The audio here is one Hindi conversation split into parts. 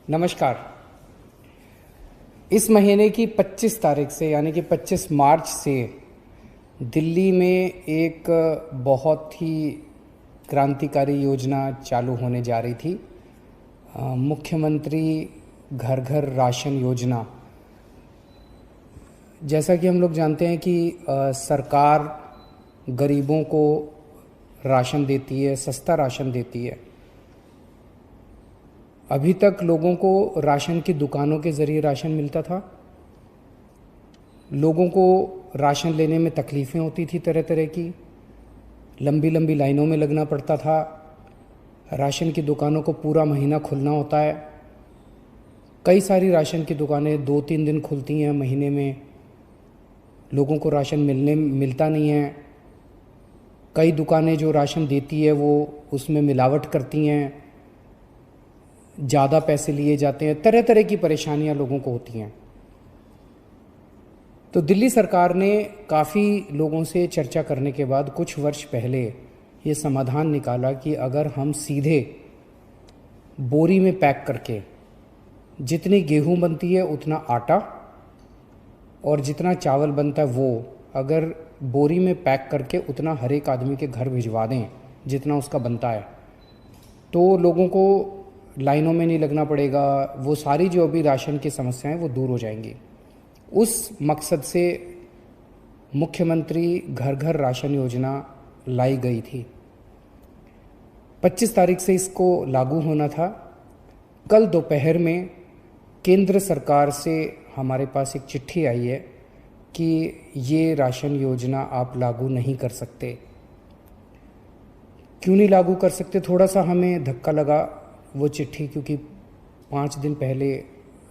नमस्कार। इस महीने की 25 तारीख से यानी कि 25 मार्च से दिल्ली में एक बहुत ही क्रांतिकारी योजना चालू होने जा रही थी। मुख्यमंत्री घर घर राशन योजना। जैसा कि हम लोग जानते हैं कि सरकार गरीबों को राशन देती है, सस्ता राशन देती है। अभी तक लोगों को राशन की दुकानों के ज़रिए राशन मिलता था। लोगों को राशन लेने में तकलीफ़ें होती थी, तरह तरह की लंबी लंबी लाइनों में लगना पड़ता था। राशन की दुकानों को पूरा महीना खुलना होता है। कई सारी राशन की दुकानें 2-3 दिन खुलती हैं महीने में। लोगों को राशन मिलता नहीं है। कई दुकानें जो राशन देती है वो उसमें मिलावट करती हैं, ज़्यादा पैसे लिए जाते हैं। तरह तरह की परेशानियां लोगों को होती हैं। तो दिल्ली सरकार ने काफ़ी लोगों से चर्चा करने के बाद कुछ वर्ष पहले ये समाधान निकाला कि अगर हम सीधे बोरी में पैक करके जितनी गेहूं बनती है उतना आटा और जितना चावल बनता है वो अगर बोरी में पैक करके उतना हर एक आदमी के घर भिजवा दें जितना उसका बनता है, तो लोगों को लाइनों में नहीं लगना पड़ेगा। वो सारी जो अभी राशन की समस्याएं वो दूर हो जाएंगी। उस मकसद से मुख्यमंत्री घर घर राशन योजना लाई गई थी। 25 तारीख से इसको लागू होना था। कल दोपहर में केंद्र सरकार से हमारे पास एक चिट्ठी आई है कि ये राशन योजना आप लागू नहीं कर सकते। क्यों नहीं लागू कर सकते? थोड़ा सा हमें धक्का लगा वो चिट्ठी, क्योंकि 5 दिन पहले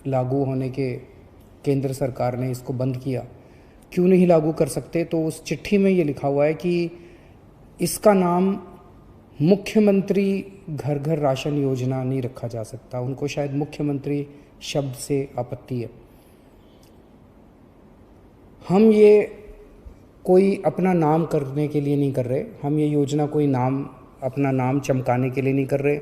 लागू होने के केंद्र सरकार ने इसको बंद किया। क्यों नहीं लागू कर सकते? तो उस चिट्ठी में ये लिखा हुआ है कि इसका नाम मुख्यमंत्री घर घर राशन योजना नहीं रखा जा सकता। उनको शायद मुख्यमंत्री शब्द से आपत्ति है। हम ये कोई अपना नाम करने के लिए नहीं कर रहे। हम ये योजना कोई अपना नाम चमकाने के लिए नहीं कर रहे।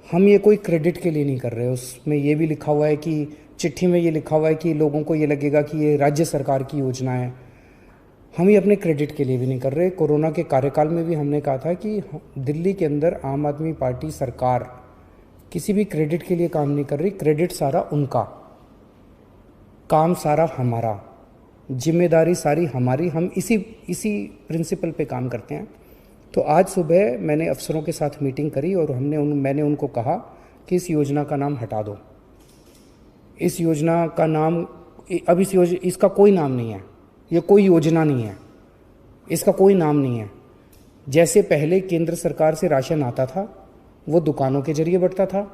हम ये कोई क्रेडिट के लिए नहीं कर रहे। उसमें ये भी लिखा हुआ है कि चिट्ठी में ये लिखा हुआ है कि लोगों को ये लगेगा कि ये राज्य सरकार की योजना है। हम ये अपने क्रेडिट के लिए भी नहीं कर रहे। कोरोना के कार्यकाल में भी हमने कहा था कि दिल्ली के अंदर आम आदमी पार्टी सरकार किसी भी क्रेडिट के लिए काम नहीं कर रही। क्रेडिट सारा उनका, काम सारा हमारा, जिम्मेदारी सारी हमारी। हम इसी प्रिंसिपल पे काम करते हैं। तो आज सुबह मैंने अफसरों के साथ मीटिंग करी और मैंने उनको कहा कि इस योजना का नाम हटा दो। इस योजना का नाम अब इसका कोई नाम नहीं है। ये कोई योजना नहीं है, इसका कोई नाम नहीं है। जैसे पहले केंद्र सरकार से राशन आता था वो दुकानों के जरिए बढ़ता था,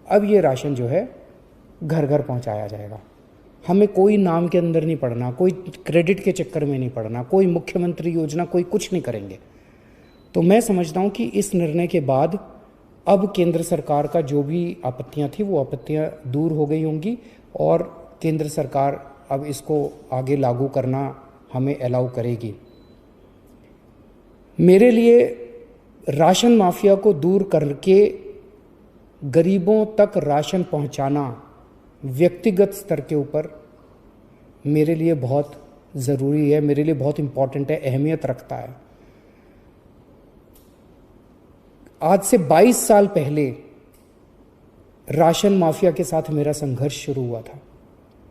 अब ये राशन जो है घर घर पहुंचाया जाएगा। हमें कोई नाम के अंदर नहीं पड़ना, कोई क्रेडिट के चक्कर में नहीं पड़ना, कोई मुख्यमंत्री योजना, कोई कुछ नहीं करेंगे। तो मैं समझता हूँ कि इस निर्णय के बाद अब केंद्र सरकार का जो भी आपत्तियाँ थी वो आपत्तियाँ दूर हो गई होंगी और केंद्र सरकार अब इसको आगे लागू करना हमें अलाउ करेगी। मेरे लिए राशन माफिया को दूर करके गरीबों तक राशन पहुंचाना व्यक्तिगत स्तर के ऊपर मेरे लिए बहुत ज़रूरी है, मेरे लिए बहुत इम्पॉर्टेंट है, अहमियत रखता है। आज से 22 साल पहले राशन माफिया के साथ मेरा संघर्ष शुरू हुआ था।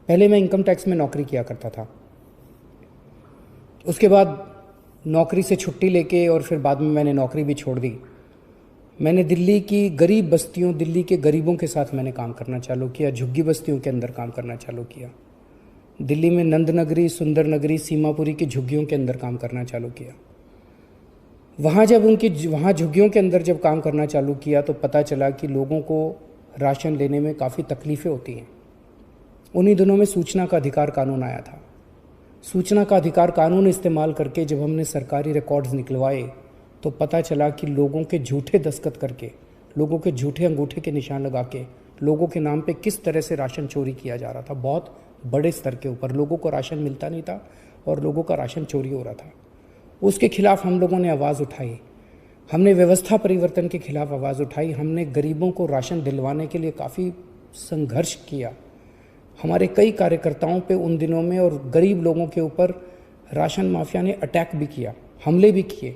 पहले मैं इनकम टैक्स में नौकरी किया करता था। उसके बाद नौकरी से छुट्टी लेके और फिर बाद में मैंने नौकरी भी छोड़ दी। मैंने दिल्ली की गरीब बस्तियों, दिल्ली के गरीबों के साथ मैंने काम करना चालू किया। झुग्गी बस्तियों के अंदर काम करना चालू किया। दिल्ली में नंद नगरी, सुंदर नगरी, सीमापुरी की झुग्गियों के अंदर काम करना चालू किया। वहाँ झुग्गियों के अंदर जब काम करना चालू किया तो पता चला कि लोगों को राशन लेने में काफ़ी तकलीफ़ें होती हैं। उन्हीं दिनों में सूचना का अधिकार कानून आया था। सूचना का अधिकार कानून इस्तेमाल करके जब हमने सरकारी रिकॉर्ड्स निकलवाए तो पता चला कि लोगों के झूठे दस्तखत करके, लोगों के झूठे अंगूठे के निशान लगा के लोगों के नाम पे किस तरह से राशन चोरी किया जा रहा था। बहुत बड़े स्तर के ऊपर लोगों को राशन मिलता नहीं था और लोगों का राशन चोरी हो रहा था। उसके खिलाफ हम लोगों ने आवाज़ उठाई। हमने व्यवस्था परिवर्तन के खिलाफ आवाज़ उठाई। हमने गरीबों को राशन दिलवाने के लिए काफ़ी संघर्ष किया, हमारे कई कार्यकर्ताओं पे उन दिनों में और गरीब लोगों के ऊपर राशन माफिया ने अटैक भी किया, हमले भी किए,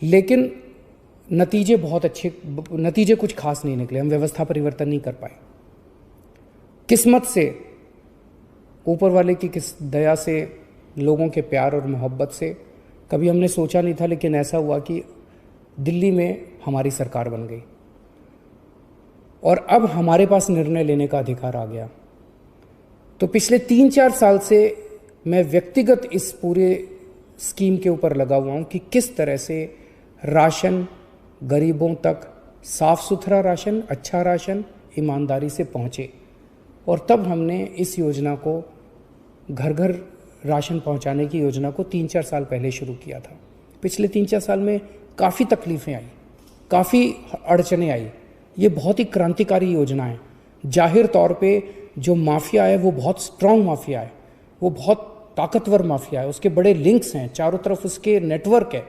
लेकिन नतीजे कुछ खास नहीं निकले। हम व्यवस्था परिवर्तन नहीं कर पाए। किस्मत से, ऊपर वाले की दया से, लोगों के प्यार और मोहब्बत से कभी हमने सोचा नहीं था, लेकिन ऐसा हुआ कि दिल्ली में हमारी सरकार बन गई और अब हमारे पास निर्णय लेने का अधिकार आ गया। तो पिछले 3-4 साल से मैं व्यक्तिगत इस पूरे स्कीम के ऊपर लगा हुआ हूँ कि किस तरह से राशन गरीबों तक, साफ सुथरा राशन, अच्छा राशन ईमानदारी से पहुँचे। और तब हमने इस योजना को, घर घर राशन पहुँचाने की योजना को 3-4 साल पहले शुरू किया था। पिछले 3-4 साल में काफ़ी तकलीफ़ें आई, काफ़ी अड़चनें आई। ये बहुत ही क्रांतिकारी योजना है। जाहिर तौर पे जो माफिया है वो बहुत स्ट्रांग माफिया है, वो बहुत ताकतवर माफिया है, उसके बड़े लिंक्स हैं, चारों तरफ उसके नेटवर्क है,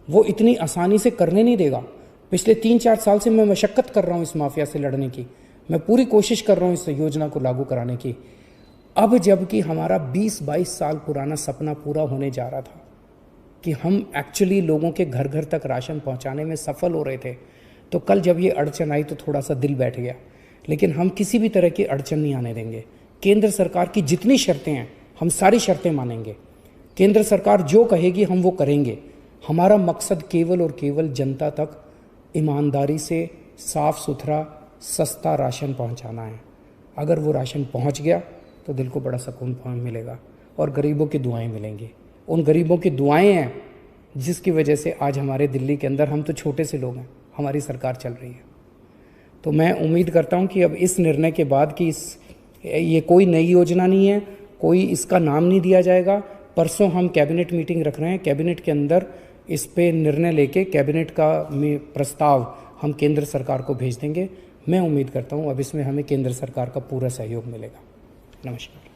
वो इतनी आसानी से करने नहीं देगा। पिछले 3-4 साल से मैं मशक्क़त कर रहा हूँ इस माफिया से लड़ने की, मैं पूरी कोशिश कर रहा हूँ इस योजना को लागू कराने की। अब जबकि हमारा 20-22 साल पुराना सपना पूरा होने जा रहा था कि हम एक्चुअली लोगों के घर घर तक राशन पहुँचाने में सफल हो रहे थे, तो कल जब ये अड़चन आई तो थोड़ा सा दिल बैठ गया। लेकिन हम किसी भी तरह की अड़चन नहीं आने देंगे। केंद्र सरकार की जितनी शर्तें हैं हम सारी शर्तें मानेंगे। केंद्र सरकार जो कहेगी हम वो करेंगे। हमारा मकसद केवल और केवल जनता तक ईमानदारी से साफ़ सुथरा सस्ता राशन पहुंचाना है। अगर वो राशन पहुंच गया तो दिल को बड़ा सुकून मिलेगा और गरीबों की दुआएं मिलेंगी। उन गरीबों की दुआएं हैं जिसकी वजह से आज हमारे दिल्ली के अंदर, हम तो छोटे से लोग हैं, हमारी सरकार चल रही है। तो मैं उम्मीद करता हूं कि अब इस निर्णय के बाद कि ये कोई नई योजना नहीं है, कोई इसका नाम नहीं दिया जाएगा। परसों हम कैबिनेट मीटिंग रख रहे हैं, कैबिनेट के अंदर इस पे निर्णय लेके कैबिनेट का प्रस्ताव हम केंद्र सरकार को भेज देंगे। मैं उम्मीद करता हूं अब इसमें हमें केंद्र सरकार का पूरा सहयोग मिलेगा। नमस्कार।